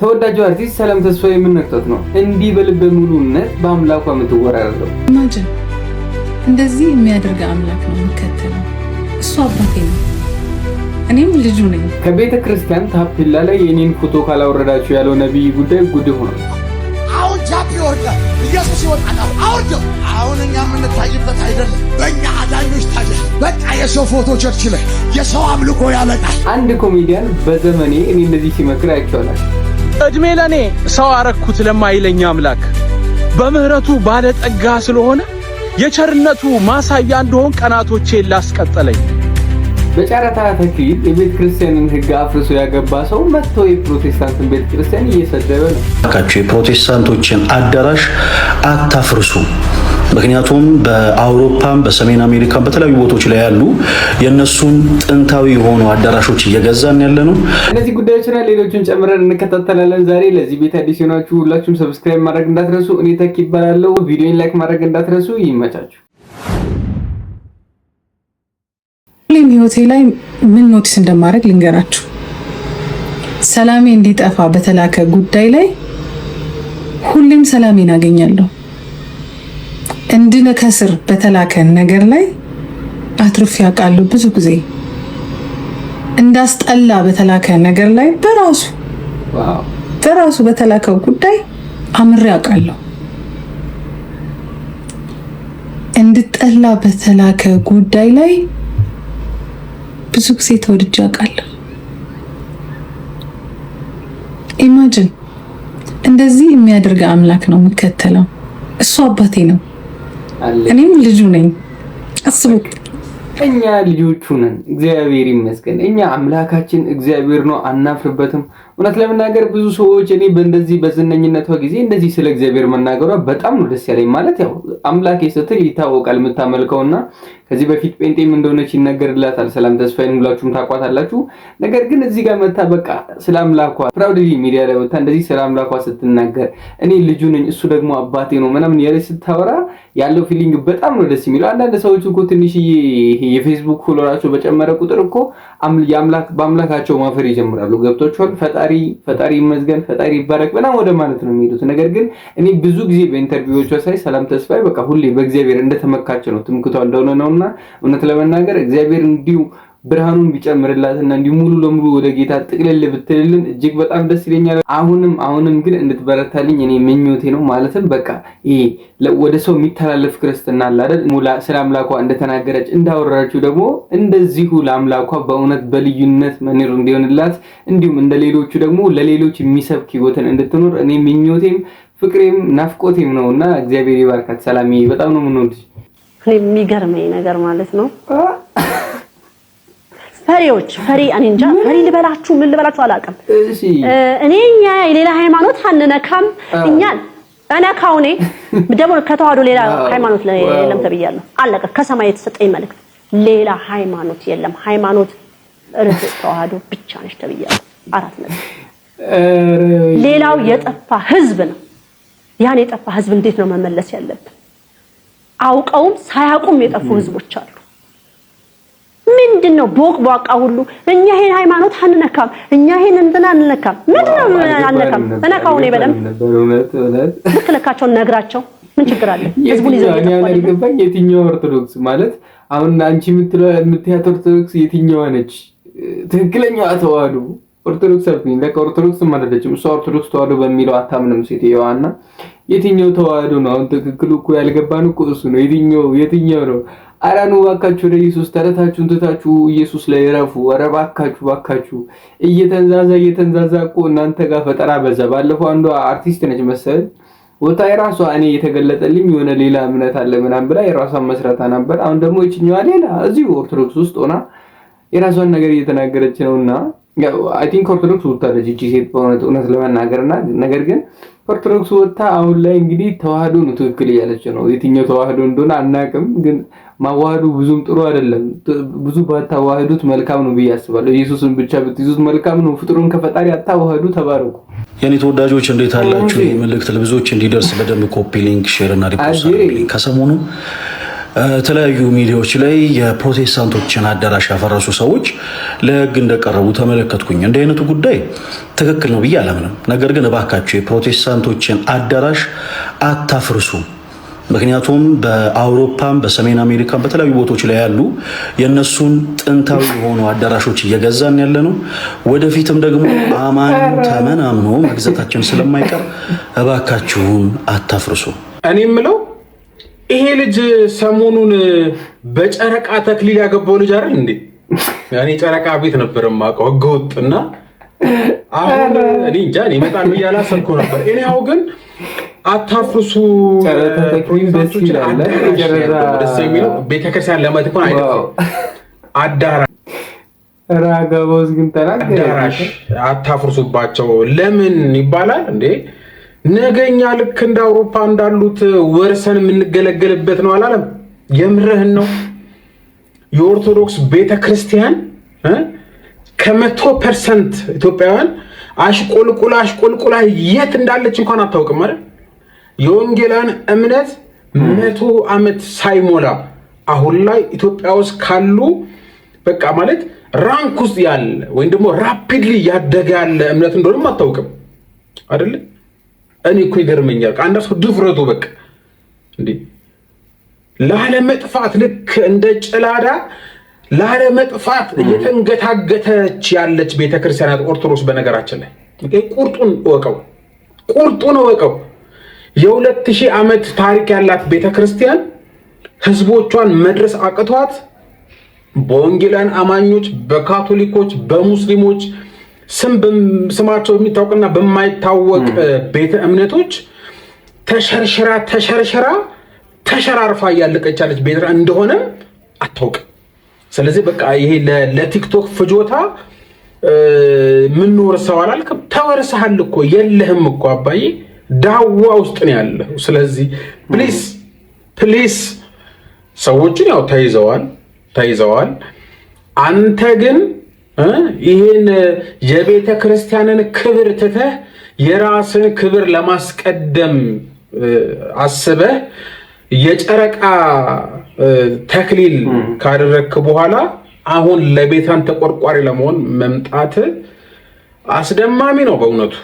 ተወዳጁ አርቲስት ሰላም ተስፋዬ ምን ነክቶት ነው እንዲህ በልበ ሙሉነት በአምላኳ የምትወራረደው? ኢማጂን እንደዚህ የሚያደርግ አምላክ ነው የምከተለው። እሱ አባቴ ነው፣ እኔም ልጁ ነኝ። ከቤተ ክርስቲያን ታፔላ ላይ የኔን ፎቶ ካላወረዳችሁ ያለው ነብይ ጉዳይ ጉድ ሆኗል። አሁን ጃፕ ይወርዳል፣ ኢየሱስ ይወጣል። አውርደው አሁን እኛ የምንታይበት አይደለም። በእኛ አዳኞች ታዲያ በቃ የሰው ፎቶ ቸርች ላይ የሰው አምልኮ ያለቃል። አንድ ኮሜዲያን በዘመኔ እኔ እንደዚህ ሲመክር አይቼዋለሁ። እድሜ ለኔ ሰው አረኩት ለማይለኝ አምላክ በምህረቱ ባለጠጋ ስለሆነ የቸርነቱ ማሳያ እንደሆን ቀናቶቼን ላስቀጠለኝ። በጨረታ ተክሊል የቤተ ክርስቲያንን ሕግ አፍርሶ ያገባ ሰው መጥቶ የፕሮቴስታንትን ቤተ ክርስቲያን እየሰደበ ነው። የፕሮቴስታንቶችን አዳራሽ አታፍርሱ። ምክንያቱም በአውሮፓም በሰሜን አሜሪካም በተለያዩ ቦታዎች ላይ ያሉ የነሱን ጥንታዊ የሆኑ አዳራሾች እየገዛን ያለ ነው። እነዚህ ጉዳዮችና ሌሎችን ጨምረን እንከታተላለን። ዛሬ ለዚህ ቤት አዲስ የሆናችሁ ሁላችሁም ሰብስክራይብ ማድረግ እንዳትረሱ። እኔ ተክ ይባላለሁ። ቪዲዮን ላይክ ማድረግ እንዳትረሱ። ይመቻችሁ። ሁሌም ህይወቴ ላይ ምን ኖቲስ እንደማድረግ ልንገራችሁ። ሰላሜ እንዲጠፋ በተላከ ጉዳይ ላይ ሁሌም ሰላሜን አገኛለሁ። እንድነከስር በተላከ ነገር ላይ አትርፍ ያውቃሉ። ብዙ ጊዜ እንዳስጠላ በተላከ ነገር ላይ በራሱ በተላከው ጉዳይ አምሬ ያውቃለሁ። እንድጠላ በተላከ ጉዳይ ላይ ብዙ ጊዜ ተወድጄ ያውቃለሁ። ኢማጂን እንደዚህ የሚያደርግ አምላክ ነው የምከተለው። እሱ አባቴ ነው፣ እኔም ልጁ ነኝ። አስቡት፣ እኛ ልጆቹ ነን። እግዚአብሔር ይመስገን። እኛ አምላካችን እግዚአብሔር ነው፣ አናፍርበትም። እውነት ለመናገር ብዙ ሰዎች እኔ በእንደዚህ በዝነኝነቷ ጊዜ እንደዚህ ስለ እግዚአብሔር መናገሯ በጣም ነው ደስ ያለኝ። ማለት ያው አምላኬ ስትል ይታወቃል የምታመልከውና ከዚህ በፊት ጴንጤም እንደሆነች ይነገርላታል። ሰላም ተስፋዬን ሁላችሁም ታቋታላችሁ። ነገር ግን እዚህ ጋር መታ በቃ ስለ አምላኳ ፕራውድሊ ሚዲያ ላይ ወጣ እንደዚህ ስለ አምላኳ ስትናገር እኔ ልጁ ነኝ እሱ ደግሞ አባቴ ነው ምናምን ያለች ስታወራ ያለው ፊሊንግ በጣም ነው ደስ የሚለው። አንዳንድ ሰዎች እኮ ትንሽዬ የፌስቡክ ፎሎወራቸው በጨመረ ቁጥር እኮ በአምላካቸው ማፈር ይጀምራሉ። ገብቷቸዋል። ፈጣሪ ይመስገን ፈጣሪ ይባረክ በጣም ወደ ማለት ነው የሚሄዱት። ነገር ግን እኔ ብዙ ጊዜ በኢንተርቪዎቿ ሳይ ሰላም ተስፋዬ በቃ ሁሌ በእግዚአብሔር እንደተመካቸ ነው ትምክቷ እንደሆነ ነውና እውነት ለመናገር እግዚአብሔር እንዲሁ ብርሃኑን ቢጨምርላትና እንዲሁ ሙሉ ለሙሉ ወደ ጌታ ጥቅልል ብትልልን እጅግ በጣም ደስ ይለኛል። አሁንም ግን እንድትበረታልኝ እኔ ምኞቴ ነው። ማለትም በቃ ይሄ ወደ ሰው የሚተላለፍ ክርስትና አለ አይደል? ስለ አምላኳ እንደተናገረች እንዳወራችሁ ደግሞ እንደዚሁ ለአምላኳ በእውነት በልዩነት መኖር እንዲሆንላት እንዲሁም እንደሌሎቹ ደግሞ ለሌሎች የሚሰብክ ህይወትን እንድትኖር እኔ ምኞቴም ፍቅሬም ናፍቆቴም ነውና እግዚአብሔር ይባርካት። ሰላምዬ በጣም ነው የምንወድሽ። የሚገርመኝ ነገር ማለት ነው ፈሪ አንንጃ ፈሪ ልበላችሁ ምን ልበላችሁ አላውቅም። እሺ እኛ የሌላ ሃይማኖት አንነካም። እኛ አናካው ነኝ ደግሞ ከተዋህዶ ሌላ ሃይማኖት የለም ተብያለሁ። አለቀ። ከሰማይ የተሰጠኝ መልእክት ሌላ ሃይማኖት የለም። ሃይማኖት እርስ ተዋህዶ ብቻ ነች ተብያለሁ። አራት ነጥብ። ሌላው የጠፋ ህዝብ ነው። ያን የጠፋ ህዝብ እንዴት ነው መመለስ ያለብን? አውቀውም ሳያውቁም የጠፉ ህዝቦች አሉ። ምንድነው ቦቅቧቃ ሁሉ እኛ ይሄን ሃይማኖት አንነካም፣ እኛ ይሄን እንትና አንነካም። ምንድነው አንነካም? ተነካው ነው በደም ልክ ልካቸውን ነግራቸው ምን ችግር አለ? ህዝቡን ይዘው ይገባኝ። የትኛው ኦርቶዶክስ ማለት አሁን አንቺ የምትያት ኦርቶዶክስ የትኛዋ ነች? ትክክለኛዋ ተዋህዶ ኦርቶዶክስ አልኩኝ። ለካ ኦርቶዶክስ ማለደችም እሷ ኦርቶዶክስ ተዋህዶ በሚለው አታምንም ሴትየዋና የትኛው ተዋህዶ ነው? አሁን ትክክሉ እኮ ያልገባን እኮ እሱ ነው። የትኛው ነው? ኧረ ኑ እባካችሁ ወደ ኢየሱስ ተረታችሁን ትታችሁ ኢየሱስ ላይ ረፉ። ኧረ እባካችሁ እየተንዛዛ እኮ እናንተ ጋር ፈጠራ በዛ። ባለፈው አንዷ አርቲስት ነች መሰል ወጣ የራሷ እኔ የተገለጠልኝ የሆነ ሌላ እምነት አለ ምናምን ብላ የራሷን መስራታ ነበር። አሁን ደግሞ እቺኛዋ ሌላ እዚሁ ኦርቶዶክስ ውስጥ ሆና የራሷን ነገር እየተናገረች ነውና አይ ቲንክ ኦርቶዶክስ ወጣለች እቺ ሴት በእውነት ለመናገርና ነገር ግን ኦርቶዶክስ ወጣ አሁን ላይ እንግዲህ ተዋህዶ ነው ትክክል እያለች ነው። የትኛው ተዋህዶ እንደሆነ አናውቅም፣ ግን ማዋሃዱ ብዙም ጥሩ አይደለም። ብዙ ባታዋህዱት መልካም ነው ብዬ አስባለሁ። ኢየሱስን ብቻ ብትይዙት መልካም ነው። ፍጥሩን ከፈጣሪ አታዋህዱ። ተባረኩ። የኔ ተወዳጆች እንዴት አላችሁ? መልእክት ለብዙዎች እንዲደርስ በደንብ ኮፒ ሊንክ ሼር እና ሪፖስት አድርጉልኝ። ከሰሞኑ የተለያዩ ሚዲያዎች ላይ የፕሮቴስታንቶችን አዳራሽ ያፈረሱ ሰዎች ለሕግ እንደቀረቡ ተመለከትኩኝ። እንዲህ አይነቱ ጉዳይ ትክክል ነው ብዬ አላምንም። ነገር ግን እባካችሁ የፕሮቴስታንቶችን አዳራሽ አታፍርሱ። ምክንያቱም በአውሮፓም በሰሜን አሜሪካም በተለያዩ ቦታዎች ላይ ያሉ የነሱን ጥንታዊ የሆኑ አዳራሾች እየገዛን ያለ ነው። ወደፊትም ደግሞ አማኝ ተመናምኖ መግዛታችን ስለማይቀር እባካችሁን አታፍርሱ። እኔ የምለው ይሄ ልጅ ሰሞኑን በጨረቃ ተክሊል ያገባው ልጅ አይደል እንዴ? ያኔ ጨረቃ ቤት ነበር የማውቀው ህገወጥና አሁን እኔ እንጃ ይመጣል ብዬ አላሰብኩም ነበር። እኔ ያው ግን አታፍርሱ ደስ ይላል። ቤተክርስቲያን ለመትኮን አይደለም አዳራሽ ራጋቦስ ግን አዳራሽ አታፍርሱባቸው ለምን ይባላል እንዴ? ነገኛ ልክ እንደ አውሮፓ እንዳሉት ወርሰን የምንገለገልበት ነው አላለም? የምርህን ነው? የኦርቶዶክስ ቤተክርስቲያን ከ100% ኢትዮጵያውያን አሽቆልቁላ የት እንዳለች እንኳን አታውቅም አይደል? የወንጌላን እምነት 100 ዓመት ሳይሞላ አሁን ላይ ኢትዮጵያ ውስጥ ካሉ በቃ ማለት ራንክ ውስጥ ያለ ወይም ደግሞ ራፒድሊ ያደገ ያለ እምነት እንደሆነም አታውቅም አይደል? እኔ እኮ ይገርመኛል አንዳንድ ሰው ድፍረቱ በቃ እንዴ ላለመጥፋት ልክ እንደ ጭላዳ ላለመጥፋት እየተንገታገተች ያለች ቤተክርስቲያን ኦርቶዶክስ። በነገራችን ላይ ቁርጡን እወቀው። የ2000 ዓመት ታሪክ ያላት ቤተክርስቲያን ህዝቦቿን መድረስ አቅቷት በወንጌላውያን አማኞች፣ በካቶሊኮች፣ በሙስሊሞች ስማቸው የሚታወቅና በማይታወቅ ቤተ እምነቶች ተሸራርፋ እያለቀች ያለች ቤት እንደሆነ አታውቅም። ስለዚህ በቃ ይሄ ለቲክቶክ ፍጆታ ምን ወርሰው አላልክም? ተወርሰሃል እኮ የለህም እኮ አባዬ ዳዋ ውስጥ ነው ያለው። ስለዚህ ፕሊስ ሰዎችን ያው ተይዘዋል። አንተ ግን ይሄን የቤተ ክርስቲያንን ክብር ትተህ የራስን ክብር ለማስቀደም አስበህ የጨረቃ ተክሊል ካደረክ በኋላ አሁን ለቤታን ተቆርቋሪ ለመሆን መምጣት አስደማሚ ነው በእውነቱ።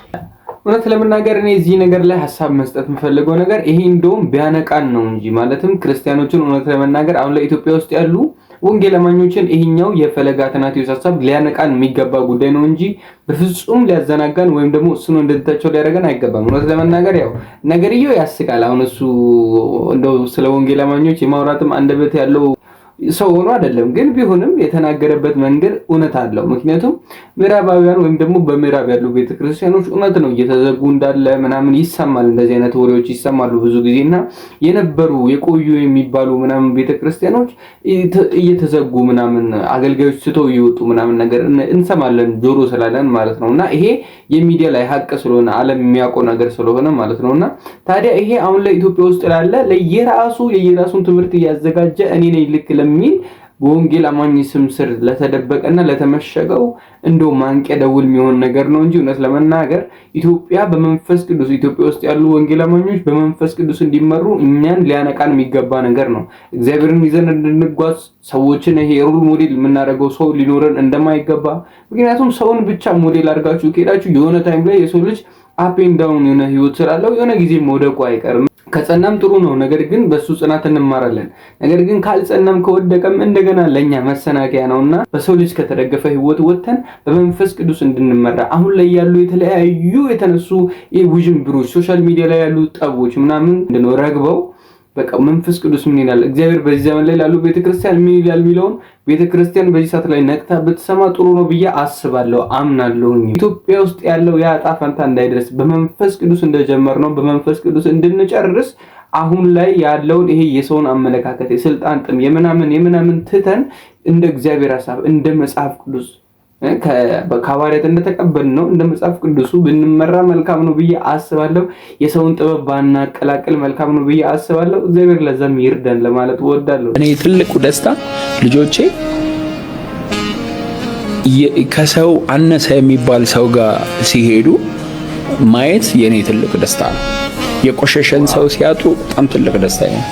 እውነት ለመናገር እኔ እዚህ ነገር ላይ ሐሳብ መስጠት የምፈልገው ነገር ይሄ እንደውም ቢያነቃን ነው እንጂ ማለትም ክርስቲያኖችን እውነት ለመናገር አሁን ለኢትዮጵያ ውስጥ ያሉ ወንጌል አማኞችን ይሄኛው የፈለገ አትናቴዎስ ሐሳብ ሊያነቃን የሚገባ ጉዳይ ነው እንጂ በፍጹም ሊያዘናጋን ወይም ደግሞ እሱን እንደታቸው ሊያደርገን አይገባም። እውነት ለመናገር ያው ነገርየው ያስቃል። አሁን እሱ እንደው ስለ ወንጌል አማኞች የማውራትም አንደበት ያለው ሰው ሆኖ አይደለም፣ ግን ቢሆንም የተናገረበት መንገድ እውነት አለው። ምክንያቱም ምዕራባውያን ወይም ደግሞ በምዕራብ ያሉ ቤተክርስቲያኖች እውነት ነው እየተዘጉ እንዳለ ምናምን ይሰማል። እንደዚህ አይነት ወሬዎች ይሰማሉ ብዙ ጊዜና የነበሩ የቆዩ የሚባሉ ምናምን ቤተክርስቲያኖች እየተዘጉ ምናምን አገልጋዮች ስተው ይወጡ ምናምን ነገር እንሰማለን ጆሮ ስላለን ማለት ነውና ይሄ የሚዲያ ላይ ሀቅ ስለሆነ ዓለም የሚያውቀው ነገር ስለሆነ ማለት ነውና ታዲያ ይሄ አሁን ለኢትዮጵያ ውስጥ ላለ የየራሱን ትምህርት እያዘጋጀ እኔ ነኝ ልክ ለሚል በወንጌል አማኝ ስም ስር ለተደበቀና ለተመሸገው እንደው ማንቂያ ደውል የሚሆን ነገር ነው እንጂ እውነት ለመናገር ኢትዮጵያ ውስጥ ያሉ ወንጌል አማኞች በመንፈስ ቅዱስ እንዲመሩ እኛን ሊያነቃን የሚገባ ነገር ነው። እግዚአብሔርን ይዘን እንድንጓዝ ሰዎችን ይሄ ሩል ሞዴል የምናደርገው ሰው ሊኖረን እንደማይገባ፣ ምክንያቱም ሰውን ብቻ ሞዴል አድርጋችሁ ከሄዳችሁ የሆነ ታይም ላይ የሰው ልጅ አፕ ኤንድ ዳውን የሆነ ህይወት ስላለው የሆነ ጊዜ መውደቁ አይቀርም። ከጸናም ጥሩ ነው፣ ነገር ግን በሱ ጽናት እንማራለን። ነገር ግን ካልጸናም ከወደቀም እንደገና ለኛ መሰናከያ ነውና በሰው ልጅ ከተደገፈ ህይወት ወጥተን በመንፈስ ቅዱስ እንድንመራ አሁን ላይ ያሉ የተለያዩ የተነሱ ውዥንብሮች ሶሻል ሚዲያ ላይ ያሉ ጠቦች ምናምን እንደው ረግበው በቃ መንፈስ ቅዱስ ምን ይላል እግዚአብሔር በዚህ ዘመን ላይ ላሉ ቤተክርስቲያን ምን ይላል የሚለውን ቤተክርስቲያን በዚህ ሰዓት ላይ ነቅታ ብትሰማ ጥሩ ነው ብዬ አስባለሁ፣ አምናለሁ። ኢትዮጵያ ውስጥ ያለው ያ ዕጣ ፈንታ እንዳይደርስ በመንፈስ ቅዱስ እንደጀመርነው በመንፈስ ቅዱስ እንድንጨርስ አሁን ላይ ያለውን ይሄ የሰውን አመለካከት የስልጣን ጥም የምናምን ትተን እንደ እግዚአብሔር ሐሳብ እንደ መጽሐፍ ቅዱስ ከሐዋርያት እንደተቀበልነው እንደ መጽሐፍ ቅዱሱ ብንመራ መልካም ነው ብዬ አስባለሁ። የሰውን ጥበብ ባናቀላቅል መልካም ነው ብዬ አስባለሁ። እግዚአብሔር ለዛም ይርዳን ለማለት እወዳለሁ። እኔ ትልቁ ደስታ ልጆቼ ከሰው አነሰ የሚባል ሰው ጋር ሲሄዱ ማየት የኔ ትልቅ ደስታ ነው። የቆሸሸን ሰው ሲያጡ በጣም ትልቅ ደስታ ነው።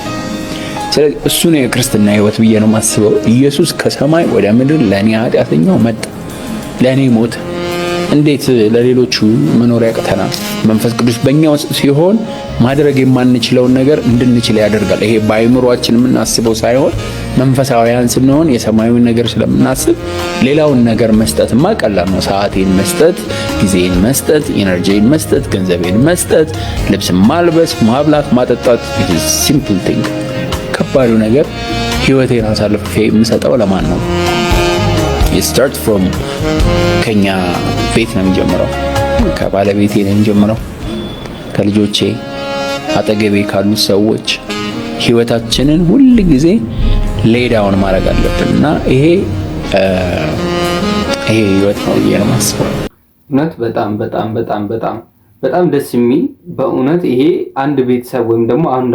ስለዚህ እሱ ነው የክርስትና ህይወት ብዬ ነው የማስበው። ኢየሱስ ከሰማይ ወደ ምድር ለኔ ኃጢአተኛው መጣ፣ ለኔ ሞተ። እንዴት ለሌሎቹ መኖር ያቅተናል? መንፈስ ቅዱስ በእኛ ውስጥ ሲሆን ማድረግ የማንችለውን ነገር እንድንችል ያደርጋል። ይሄ በአይምሮአችን የምናስበው ሳይሆን መንፈሳውያን ስንሆን የሰማያዊ ነገር ስለምናስብ ሌላውን ነገር መስጠትማ ቀላል ነው። ሰዓቴን መስጠት፣ ጊዜን መስጠት፣ ኢነርጂን መስጠት፣ ገንዘቤን መስጠት፣ ልብስ ማልበስ፣ ማብላት፣ ማጠጣት ሲምፕል ቲንግ። ከባዱ ነገር ህይወቴን አሳልፌ የምሰጠው ለማን ነው? ስታርት ፍሮም ከኛ ቤት ነው የሚጀምረው። ከባለቤቴ ነው የሚጀምረው፣ ከልጆቼ፣ አጠገቤ ካሉ ሰዎች። ህይወታችንን ሁል ጊዜ ሌዳውን ማድረግ አለብን እና ይሄ ህይወት ነው ብዬ ነው የማስበው። እውነት በጣም ደስ የሚል በእውነት ይሄ አንድ ቤተሰብ ወይም ደግሞ አሁን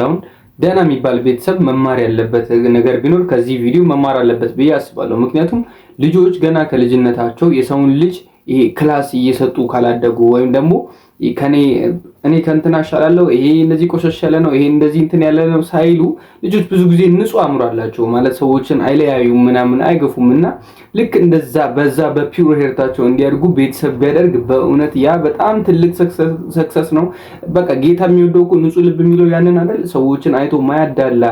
ደህና የሚባል ቤተሰብ መማር ያለበት ነገር ቢኖር ከዚህ ቪዲዮ መማር አለበት ብዬ አስባለሁ። ምክንያቱም ልጆች ገና ከልጅነታቸው የሰውን ልጅ ይሄ ክላስ እየሰጡ ካላደጉ ወይም ደግሞ እኔ ከእንትና እሻላለሁ፣ ይሄ እንደዚህ ቆሸሽ ያለ ነው፣ ይሄ እንደዚህ እንትን ያለ ነው ሳይሉ ልጆች ብዙ ጊዜ ንጹህ አእምሮ አላቸው ማለት ሰዎችን አይለያዩም ምናምን አይገፉምና ልክ እንደዛ በዛ በፒውር ሄርታቸው እንዲያድጉ ቤተሰብ ቢያደርግ በእውነት ያ በጣም ትልቅ ሰክሰስ ነው። በቃ ጌታ የሚወደው እኮ ንጹህ ልብ የሚለው ያንን አይደል? ሰዎችን አይቶ ማያዳላ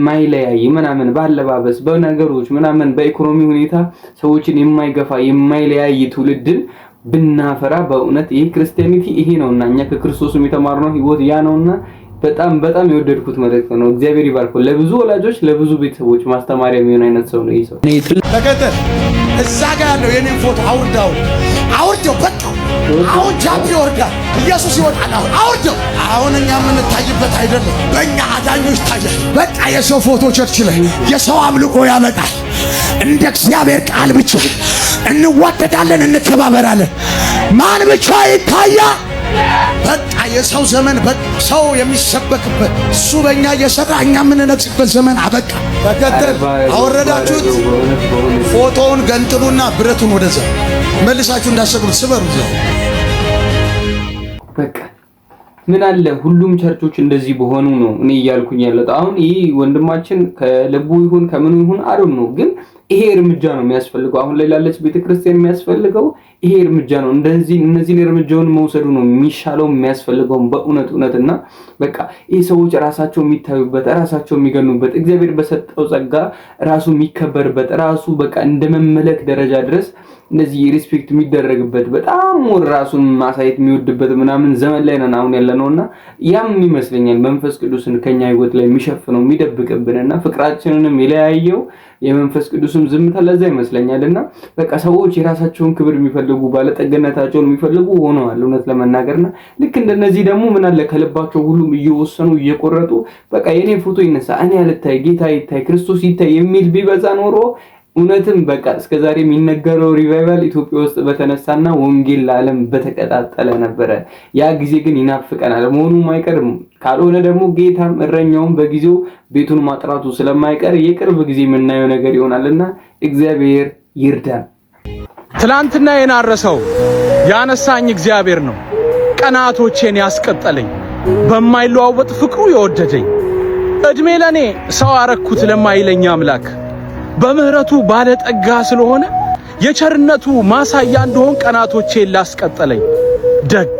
ማይለያይ ምናምን ባለባበስ በነገሮች ምናምን በኢኮኖሚ ሁኔታ ሰዎችን የማይገፋ የማይለያይ ትውልድን ብናፈራ በእውነት ይሄ ክርስቲያኒቲ ይሄ ነውና እኛ ከክርስቶስም የተማርነው ህይወት ያ ነውና በጣም የወደድኩት መልእክት ነው። እግዚአብሔር ይባርክ። ለብዙ ወላጆች ለብዙ ቤተሰቦች ማስተማሪያ የሚሆን አይነት ሰው ነው ይሄ ሰው። ተከተል እዛ ጋር ያለው የኔን ፎቶ አውርደው በቃ አሁን ጃፕ ይወርዳል፣ ኢየሱስ ይወጣል። አውርደው። አሁን እኛ የምንታይበት አይደለም፣ በእኛ አዳኞች ታያል። በቃ የሰው ፎቶ ቸርች ላይ የሰው አምልኮ ያመጣል። እንደ እግዚአብሔር ቃል ብቻ እንዋደዳለን፣ እንከባበራለን። ማን ብቻ ይታያል? በቃ የሰው ዘመን ሰው የሚሰበክበት እሱ በእኛ እየሰራ እኛ የምንነግስበት ዘመን አበቃ። ተከተል። አወረዳችሁት። ፎቶውን ገንጥሉና ብረቱን ወደዛ መልሳችሁ እንዳሰቅሉት ስበሩ። በቃ ምን አለ ሁሉም ቸርቾች እንደዚህ በሆኑ ነው እኔ እያልኩኝ ያለው። አሁን ይሄ ወንድማችን ከልቡ ይሁን ከምኑ ይሁን አሩን ነው፣ ግን ይሄ እርምጃ ነው የሚያስፈልገው። አሁን ላይ ላለች ቤተክርስቲያን የሚያስፈልገው ይሄ እርምጃ ነው። እነዚህን እርምጃውን መውሰዱ ነው የሚሻለው የሚያስፈልገው በእውነትና በቃ ይሄ ሰዎች ራሳቸው የሚታዩበት ራሳቸው የሚገኑበት እግዚአብሔር በሰጠው ጸጋ ራሱ የሚከበርበት ራሱ በቃ እንደመመለክ ደረጃ ድረስ እንደዚህ ሪስፔክት የሚደረግበት በጣም ወር ራሱን ማሳየት የሚወድበት ምናምን ዘመን ላይ ነን አሁን ያለነውና ያም ይመስለኛል መንፈስ ቅዱስን ከኛ ህይወት ላይ የሚሸፍነው የሚደብቅብንና ፍቅራችንንም የለያየው የመንፈስ ቅዱስም ዝምታ ለዛ ይመስለኛልና በቃ ሰዎች የራሳቸውን ክብር የሚፈልጉ ባለጠግነታቸውን የሚፈልጉ ሆነዋል እውነት ለመናገርና ልክ እንደነዚህ ደግሞ ምን አለ ከልባቸው ሁሉም እየወሰኑ እየቆረጡ በቃ የኔ ፎቶ ይነሳ፣ እኔ አልታይ፣ ጌታ ይታይ፣ ክርስቶስ ይታይ የሚል ቢበዛ ኖሮ እውነትም በቃ እስከዛሬ የሚነገረው ሪቫይቫል ኢትዮጵያ ውስጥ በተነሳና ወንጌል ለዓለም በተቀጣጠለ ነበረ። ያ ጊዜ ግን ይናፍቀናል መሆኑም አይቀርም። ካልሆነ ደግሞ ጌታም እረኛውም በጊዜው ቤቱን ማጥራቱ ስለማይቀር የቅርብ ጊዜ የምናየው ነገር ይሆናልና እግዚአብሔር ይርዳን። ትላንትና የናረሰው ያነሳኝ እግዚአብሔር ነው። ቀናቶቼን ያስቀጠለኝ በማይለዋወጥ ፍቅሩ የወደደኝ እድሜ ለኔ ሰው አረኩት ለማይለኝ አምላክ በምህረቱ ባለጠጋ ስለሆነ የቸርነቱ ማሳያ እንደሆን ቀናቶቼን ላስቀጠለኝ ደግ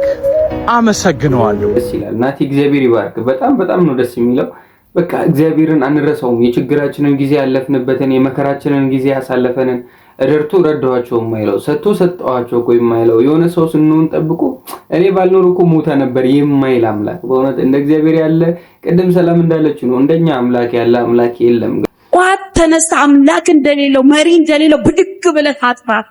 አመሰግነዋለሁ። ደስ ይላል። ናቲ እግዚአብሔር ይባርክ። በጣም ነው ደስ የሚለው። በቃ እግዚአብሔርን አንረሳውም። የችግራችንን ጊዜ ያለፍንበትን የመከራችንን ጊዜ ያሳለፈንን እደርቶ ረዳዋቸው የማይለው ሰጥቶ ሰጠዋቸው እኮ የማይለው የሆነ ሰው ስንሆን ጠብቆ እኔ ባልኖር እኮ ሞታ ነበር የማይል አምላክ በእውነት እንደ እግዚአብሔር ያለ ቅድም ሰላም እንዳለችው ነው እንደኛ አምላክ ያለ አምላክ የለም። ቋት ተነሳ አምላክ እንደሌለው መሪ እንደሌለው ብድግ ብለህ አጥራት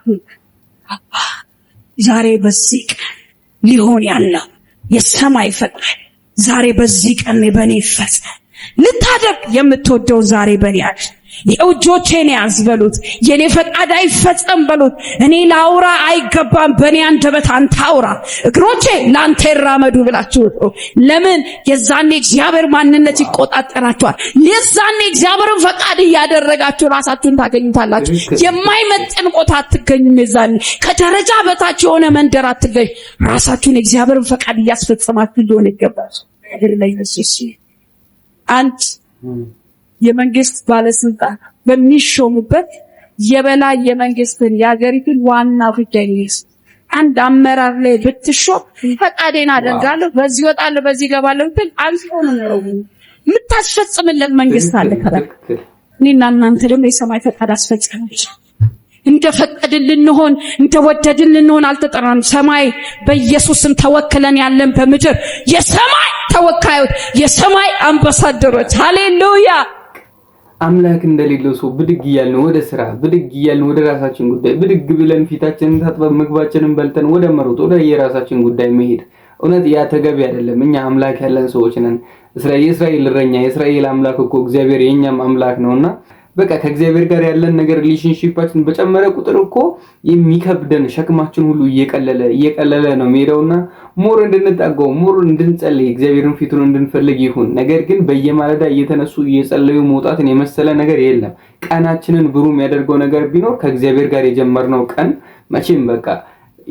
ዛሬ በዚህ ቀን ሊሆን ያለው የሰማይ ፈቃድ ዛሬ በዚህ ቀን በኔ ይፈጸም። ልታደርግ የምትወደው ዛሬ በኔ ያዝ። የእጆቼን ያዝ በሉት። የኔ ፈቃድ አይፈጸም በሉት። እኔ ላውራ አይገባም፣ በኔ አንደበት አንተ አውራ፣ እግሮቼ ላንተ ይራመዱ ብላችሁ ለምን የዛኔ እግዚአብሔር ማንነት ይቆጣጠራችኋል። የዛኔ እግዚአብሔርን ፈቃድ እያደረጋችሁ ራሳችሁን ታገኙታላችሁ። የማይመጥን ቦታ አትገኙም። የዛኔ ከደረጃ በታች የሆነ መንደር አትገኙ። ራሳችሁን እግዚአብሔርን ፈቃድ እያስፈጸማችሁ ሊሆን ይገባል። እግር ላይ ኢየሱስ አንድ የመንግስት ባለስልጣን በሚሾሙበት የበላይ የመንግስትን የሀገሪቱን ዋና ጉዳይ አንድ አመራር ላይ ብትሾም ፈቃዴን አደርጋለሁ፣ በዚህ እወጣለሁ፣ በዚህ እገባለሁ ብትል አንሶን ነው የምታስፈጽምለት መንግስት አለ። እኔና እናንተ ደግሞ የሰማይ ፈቃድ አስፈጻሚዎች እንደፈቀድን ልንሆን እንደወደድን ልንሆን አልተጠራንም። ሰማይ በኢየሱስም ተወክለን ያለን በምድር የሰማይ ተወካዮች የሰማይ አምባሳደሮች ሃሌሉያ። አምላክ እንደሌለው ሰው ብድግ እያልን ወደ ስራ ብድግ እያልን ወደ ራሳችን ጉዳይ ብድግ ብለን ፊታችንን ታጥበን ምግባችንን በልተን ወደ መሮጥ ወደ የራሳችን ጉዳይ መሄድ እውነት ያ ተገቢ አይደለም። እኛ አምላክ ያለን ሰዎች ነን። የእስራኤል እረኛ የእስራኤል አምላክ እኮ እግዚአብሔር የኛም አምላክ ነውና በቃ ከእግዚአብሔር ጋር ያለን ነገር ሪሌሽንሺፓችን በጨመረ ቁጥር እኮ የሚከብደን ሸክማችን ሁሉ እየቀለለ ነው የሚሄደውና ሞር እንድንጠጋው ሞር እንድንጸልይ እግዚአብሔርን ፊቱን እንድንፈልግ ይሁን። ነገር ግን በየማለዳ እየተነሱ እየጸለዩ መውጣትን የመሰለ ነገር የለም። ቀናችንን ብሩም ያደርገው ነገር ቢኖር ከእግዚአብሔር ጋር የጀመርነው ቀን መቼም በቃ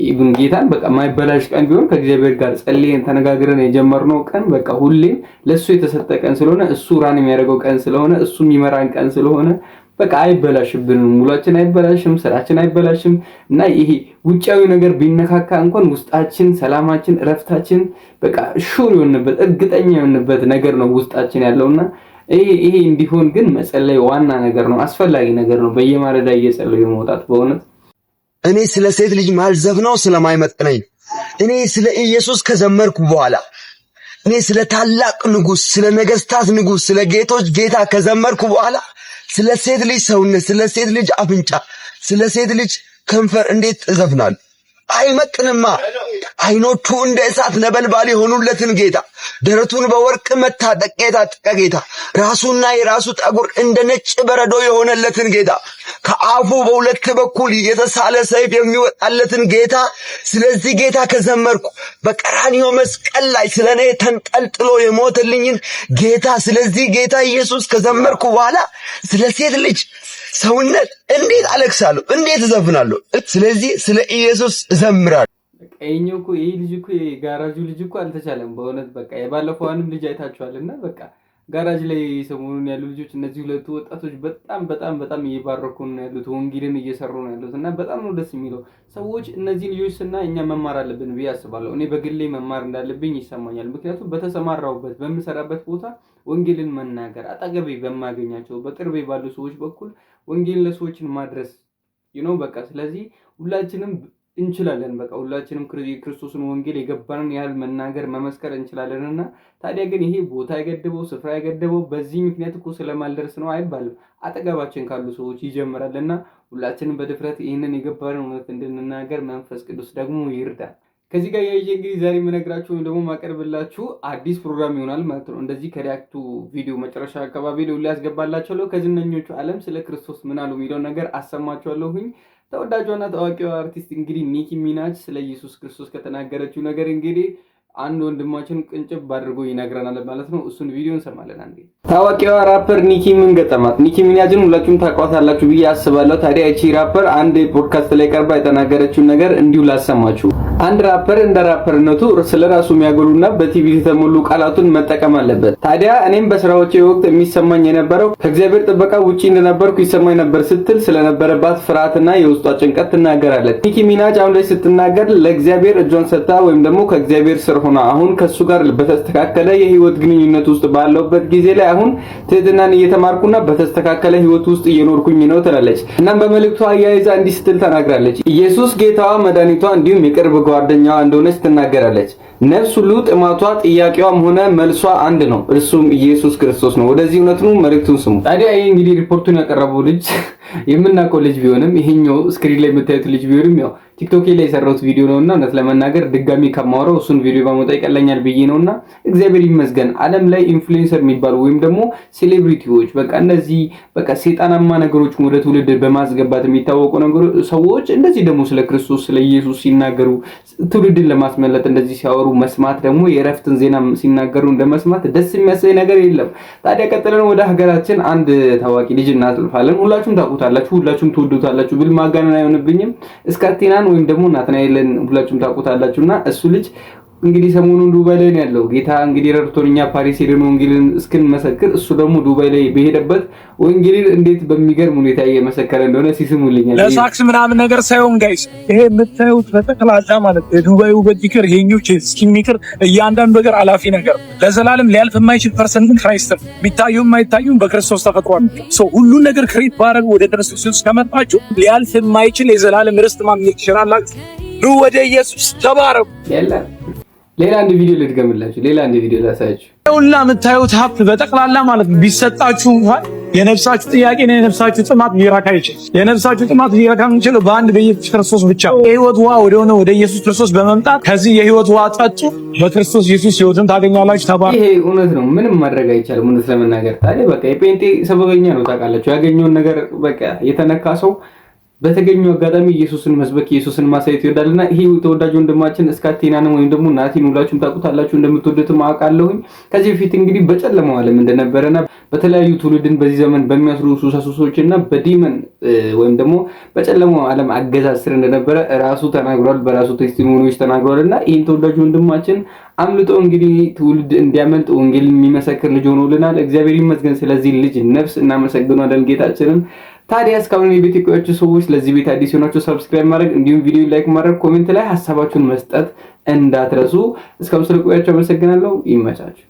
ኢቭን ጌታን በቃ ማይበላሽ ቀን ቢሆን ከእግዚአብሔር ጋር ጸልየን ተነጋግረን የጀመርነው ቀን በቃ ሁሌም ለሱ የተሰጠ ቀን ስለሆነ እሱ ራን የሚያደርገው ቀን ስለሆነ እሱ የሚመራን ቀን ስለሆነ በቃ አይበላሽብንም። ሙላችን አይበላሽም፣ ስራችን አይበላሽም እና ይሄ ውጫዊ ነገር ቢነካካ እንኳን ውስጣችን ሰላማችን እረፍታችን በቃ ሹር የሆነበት እርግጠኛ የሆነበት ነገር ነው ውስጣችን ያለውና ይሄ እንዲሆን ግን መጸለይ ዋና ነገር ነው፣ አስፈላጊ ነገር ነው። በየማለዳ እየጸለዩ መውጣት በእውነት እኔ ስለ ሴት ልጅ ማልዘፍነው ስለማይመጥነኝ እኔ ስለ ኢየሱስ ከዘመርኩ በኋላ እኔ ስለ ታላቅ ንጉስ ስለ ነገስታት ንጉስ ስለ ጌቶች ጌታ ከዘመርኩ በኋላ ስለ ሴት ልጅ ሰውነት ስለ ሴት ልጅ አፍንጫ ስለ ሴት ልጅ ከንፈር እንዴት እዘፍናለሁ? አይመጥንማ። አይኖቹ እንደ እሳት ነበልባል የሆኑለትን ጌታ ደረቱን በወርቅ መታጠቅ የታጠቀ ጌታ ራሱና የራሱ ጠጉር እንደ ነጭ በረዶ የሆነለትን ጌታ ከአፉ በሁለት በኩል የተሳለ ሰይፍ የሚወጣለትን ጌታ ስለዚህ ጌታ ከዘመርኩ በቀራንዮ መስቀል ላይ ስለኔ ተንጠልጥሎ የሞተልኝን ጌታ ስለዚህ ጌታ ኢየሱስ ከዘመርኩ በኋላ ስለ ሴት ልጅ ሰውነት እንዴት አለቅሳለሁ? እንዴት እዘፍናለሁ? ስለዚህ ስለ ኢየሱስ እዘምራለሁ። ቀኝው እኮ ይሄ ልጅ እኮ ጋራጁ ልጅ እኮ አልተቻለም በእውነት በቃ የባለፈውንም ልጅ አይታችኋልና በቃ ጋራጅ ላይ ሰሞኑን ያሉ ልጆች እነዚህ ሁለቱ ወጣቶች በጣም እየባረኩ ነው ያሉት፣ ወንጌልን እየሰሩ ነው ያሉት እና በጣም ነው ደስ የሚለው። ሰዎች እነዚህ ልጆች ስናይ እኛ መማር አለብን ብዬ አስባለሁ። እኔ በግሌ መማር እንዳለብኝ ይሰማኛል። ምክንያቱም በተሰማራውበት በምሰራበት ቦታ ወንጌልን መናገር አጠገቤ በማገኛቸው በቅርቤ ባሉ ሰዎች በኩል ወንጌልን ለሰዎችን ማድረስ በቃ ስለዚህ ሁላችንም እንችላለን። በቃ ሁላችንም ክርስቶስን ወንጌል የገባንን ያህል መናገር መመስከር እንችላለንና ታዲያ ግን ይሄ ቦታ የገደበው ስፍራ የገደበው በዚህ ምክንያት እኮ ስለማልደርስ ነው አይባልም። አጠገባችን ካሉ ሰዎች ይጀምራልና ሁላችንም በድፍረት ይህንን የገባንን እውነት እንድንናገር መንፈስ ቅዱስ ደግሞ ይርዳል። ከዚህ ጋር ያይዤ እንግዲህ ዛሬ የምነግራችሁ ወይም ደግሞ ማቀርብላችሁ አዲስ ፕሮግራም ይሆናል ማለት ነው። እንደዚህ ከሪያክቱ ቪዲዮ መጨረሻ አካባቢ ላይ ያስገባላችኋለሁ። ከዝነኞቹ ዓለም ስለ ክርስቶስ ምን አሉ የሚለውን ነገር አሰማችኋለሁኝ። ተወዳጇና ታዋቂዋ አርቲስት እንግዲህ ኒኪ ሚናጅ ስለ ኢየሱስ ክርስቶስ ከተናገረችው ነገር እንግዲህ አንድ ወንድማችን ቅንጭብ አድርጎ ይነግረናል ማለት ነው። እሱን ቪዲዮ እንሰማለን። አንዴ ታዋቂዋ ራፐር ኒኪ ምን ገጠማት? ኒኪ ሚናጅን ሁላችሁም ታውቋታላችሁ ብዬ አስባለሁ። ታዲያ እቺ ራፐር አንድ ፖድካስት ላይ ቀርባ የተናገረችው ነገር እንዲሁ ላሰማችሁ። አንድ ራፐር እንደ ራፐርነቱ ስለራሱ የሚያጎሉና በቲቪ የተሞሉ ቃላቱን መጠቀም አለበት። ታዲያ እኔም በስራዎቼ ወቅት የሚሰማኝ የነበረው ከእግዚአብሔር ጥበቃ ውጪ እንደነበርኩ ይሰማኝ ነበር ስትል ስለነበረባት ፍርሃትና የውስጧ ጭንቀት ትናገራለች። ኒኪ ሚናጅ አሁን ላይ ስትናገር ለእግዚአብሔር እጇን ሰጥታ ወይም ደግሞ ከእግዚአብሔር ስር ሆና አሁን ከሱ ጋር በተስተካከለ የህይወት ግንኙነት ውስጥ ባለውበት ጊዜ ላይ አሁን ትህትናን እየተማርኩና በተስተካከለ ህይወት ውስጥ እየኖርኩኝ ነው ትላለች። እናም በመልእክቷ አያይዛ እንዲህ ስትል ተናግራለች። ኢየሱስ ጌታዋ መድኃኒቷ እንዲሁም የቅርብ ጓደኛዋ እንደሆነች ትናገራለች። ነፍስ ሁሉ ጥማቷ ጥያቄዋም ሆነ መልሷ አንድ ነው፣ እርሱም ኢየሱስ ክርስቶስ ነው። ወደዚህ እውነት ነው መልእክቱን ስሙ። ታዲያ ይሄ እንግዲህ ሪፖርቱን ያቀረበው ልጅ የምናውቀው ልጅ ቢሆንም ይሄኛው ስክሪን ላይ የምታዩት ልጅ ቢሆንም ያው ቲክቶክ ላይ የሰራሁት ቪዲዮ ነውና እውነት ለመናገር ድጋሚ ከማወራው እሱን ቪዲዮ ባመጣ ይቀለኛል ብዬ ነውና እግዚአብሔር ይመስገን ዓለም ላይ ኢንፍሉዌንሰር የሚባሉ ወይም ደግሞ ሴሌብሪቲዎች በቃ እነዚህ በቃ ሰይጣናማ ነገሮች ወደ ትውልድ በማስገባት የሚታወቁ ሰዎች እንደዚህ ደግሞ ስለ ክርስቶስ ስለ ኢየሱስ ሲናገሩ ትውልድን ለማስመለጥ እንደዚህ ሲያወሩ መስማት ደግሞ የረፍትን ዜና ሲናገሩ እንደመስማት ደስ የሚያሰኝ ነገር የለም። ታዲያ ቀጥለን ወደ ሀገራችን አንድ ታዋቂ ልጅ እናልፋለን። ሁላችሁም ታውቁታላችሁ፣ ሁላችሁም ትወዱታላችሁ ብል ማጋነን አይሆንብኝም። እስካርቲናን ወይም ደግሞ ናትናኤልን ሁላችሁም ታውቁታላችሁና እሱ ልጅ እንግዲህ ሰሞኑን ዱባይ ላይ ነው ያለው። ጌታ እንግዲህ ረድቶኛ ፓሪስ ሄደን ወንጌልን እስክንመሰክር እሱ ደግሞ ዱባይ ላይ በሄደበት ወንጌልን እንዴት በሚገርም ሁኔታ እየመሰከረ እንደሆነ ሲስሙልኛል። ለሳክስ ምናምን ነገር ሳይሆን ጋይስ ይሄ የምታዩት በጠቅላላ ማለት የዱባዩ በዲክር የኞች ስኪሚክር እያንዳንዱ ነገር አላፊ ነገር ለዘላለም ሊያልፍ የማይችል ፐርሰንት ክራይስት ቢታዩም የማይታዩም በክርስቶስ ተፈጥሯል። ሁሉን ነገር ክሬት ባረግ ወደ ክርስቶስ ከመጣችሁ ሊያልፍ የማይችል የዘላለም ርስት ማግኘት ትችላላችሁ። ኑ ወደ ኢየሱስ ተባረኩ። ሌላ አንድ ቪዲዮ ልድገምላችሁ። ሌላ አንድ ቪዲዮ ላሳያችሁ። ሁላ የምታዩት ሀብት በጠቅላላ ማለት ቢሰጣችሁ እንኳን የነፍሳችሁ ጥያቄ ነው፣ የነፍሳችሁ ጥማት ሊረካ ይችላል። የነፍሳችሁ ጥማት ሊረካ የሚችለው በአንድ በኢየሱስ ክርስቶስ ብቻ። የህይወት ውሃ ወደሆነ ወደ ኢየሱስ ክርስቶስ በመምጣት ከዚህ የህይወት ውሃ ጠጡ፣ በክርስቶስ ኢየሱስ ህይወትን ታገኛላችሁ። ተባረኩ። ይሄ እውነት ነው፣ ምንም ማድረግ አይቻልም። እውነት ለመናገር ታዲያ በቃ የጴንጤ ሰበበኛ ነው ታውቃላችሁ። ያገኘውን ነገር በቃ የተነካ ሰው በተገኘው አጋጣሚ ኢየሱስን መስበክ ኢየሱስን ማሳየት ይወዳልና ይሄ ተወዳጅ ወንድማችን እስካቴናን ወይም ደግሞ ናቲን ሁላችሁም ታውቁታላችሁ፣ እንደምትወዱትም አውቃለሁኝ። ከዚህ በፊት እንግዲህ በጨለማው ዓለም እንደነበረና በተለያዩ ትውልድን በዚህ ዘመን በሚያስሩ ሱሳሱሶችና በዲመን ወይም ደግሞ በጨለማው ዓለም አገዛዝ ስር እንደነበረ ራሱ ተናግሯል፣ በራሱ ቴስቲሞኒዎች ተናግሯልና ይሄን ተወዳጅ ወንድማችን አምልጦ እንግዲህ ትውልድ እንዲያመልጥ ወንጌል የሚመሰክር ልጅ ሆኖልናል። እግዚአብሔር ይመስገን። ስለዚህ ልጅ ነፍስ እናመሰግናለን ጌታችንን። ታዲያ እስካሁን የቤት የቆያችሁ ሰዎች ለዚህ ቤት አዲስ ሆናችሁ ሰብስክራይብ ማድረግ እንዲሁም ቪዲዮ ላይክ ማድረግ ኮሜንት ላይ ሐሳባችሁን መስጠት እንዳትረሱ። እስካሁን ስለቆያችሁ አመሰግናለሁ። ይመቻችሁ።